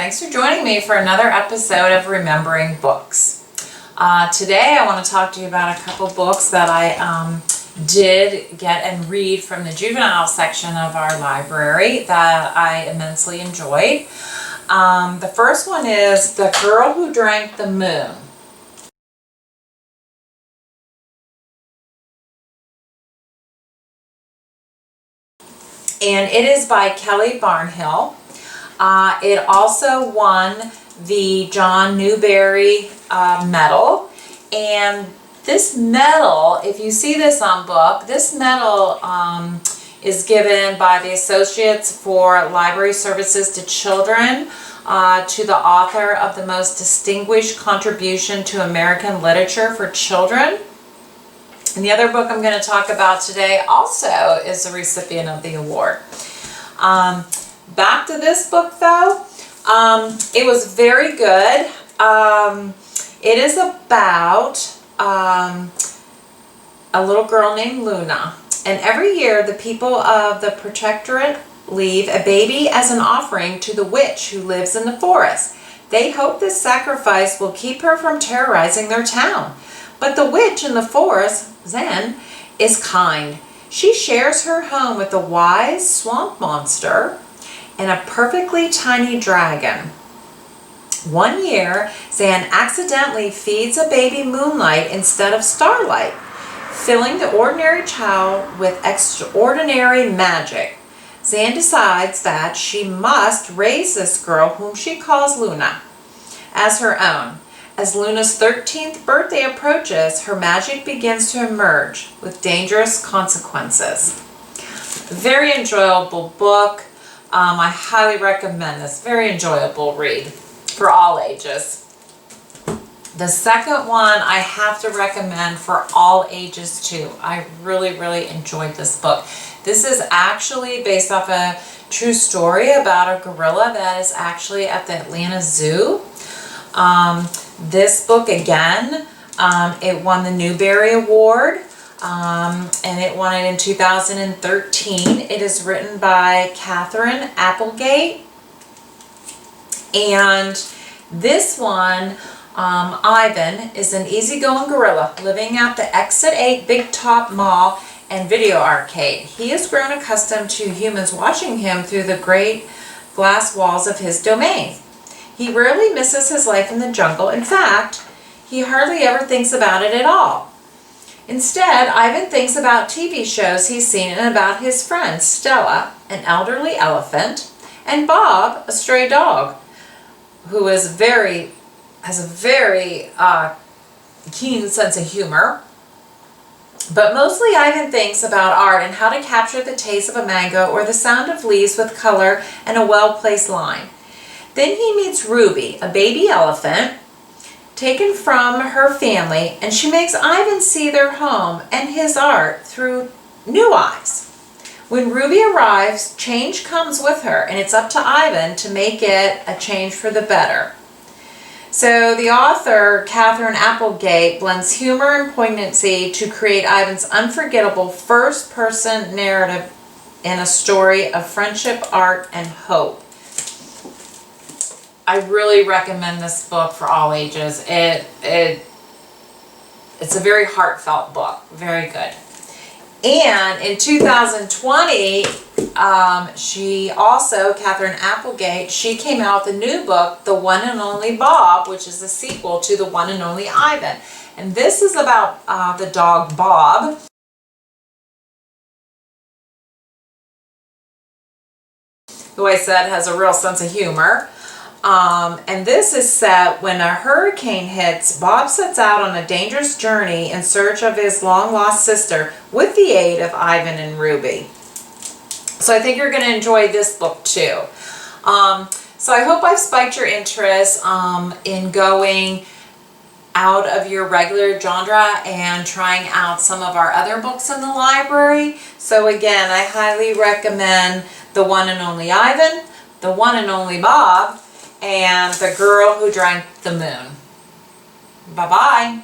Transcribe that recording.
Thanks for joining me for another episode of Remembering Books. Today I want to talk to you about a couple books that I did get and read from the juvenile section of our library that I immensely enjoyed. The first one is The Girl Who Drank the Moon. And it is by Kelly Barnhill. It also won the John Newbery medal. And this medal, if you see this on book, this medal is given by the Associates for Library Services to Children to the author of the most distinguished contribution to American literature for children. And the other book I'm going to talk about today also is a recipient of the award. Back to this book though, it was very good. It is about a little girl named Luna. And every year the people of the protectorate leave a baby as an offering to the witch who lives in the forest. They hope this sacrifice will keep her from terrorizing their town. But the witch in the forest, Zen, is kind. She shares her home with a wise swamp monster and a perfectly tiny dragon. One year, Zan accidentally feeds a baby Moonlight instead of Starlight, filling the ordinary child with extraordinary magic. Zan decides that she must raise this girl, whom she calls Luna, as her own. As Luna's 13th birthday approaches, her magic begins to emerge with dangerous consequences. Very enjoyable book. I highly recommend this. Very enjoyable read for all ages. The second one I have to recommend for all ages too. I really enjoyed this book. This is actually based off a true story about a gorilla that is actually at the Atlanta Zoo. This book again, it won the Newbery Award. And it won it in 2013. It is written by Katherine Applegate. And this one, Ivan, is an easygoing gorilla living at the Exit 8 Big Top Mall and Video Arcade. He has grown accustomed to humans watching him through the great glass walls of his domain. He rarely misses his life in the jungle. In fact, he hardly ever thinks about it at all. Instead, Ivan thinks about TV shows he's seen and about his friend Stella, an elderly elephant, and Bob, a stray dog, who has a very keen sense of humor. But mostly Ivan thinks about art and how to capture the taste of a mango or the sound of leaves with color and a well-placed line. Then he meets Ruby, a baby elephant, taken from her family, and she makes Ivan see their home and his art through new eyes. When Ruby arrives, change comes with her, and it's up to Ivan to make it a change for the better. So the author, Katherine Applegate, blends humor and poignancy to create Ivan's unforgettable first-person narrative in a story of friendship, art, and hope. I really recommend this book for all ages. It's a very heartfelt book. Very good. And in 2020, Katherine Applegate, she came out with a new book, The One and Only Bob, which is a sequel to The One and Only Ivan. And this is about the dog Bob. Who I said has a real sense of humor. And this is set when a hurricane hits. Bob sets out on a dangerous journey in search of his long-lost sister with the aid of Ivan and Ruby. So I think you're going to enjoy this book too. So I hope I've spiked your interest in going out of your regular genre and trying out some of our other books in the library. So again, I highly recommend The One and Only Ivan, The One and Only Bob, and The Girl Who Drank the Moon. Bye-bye.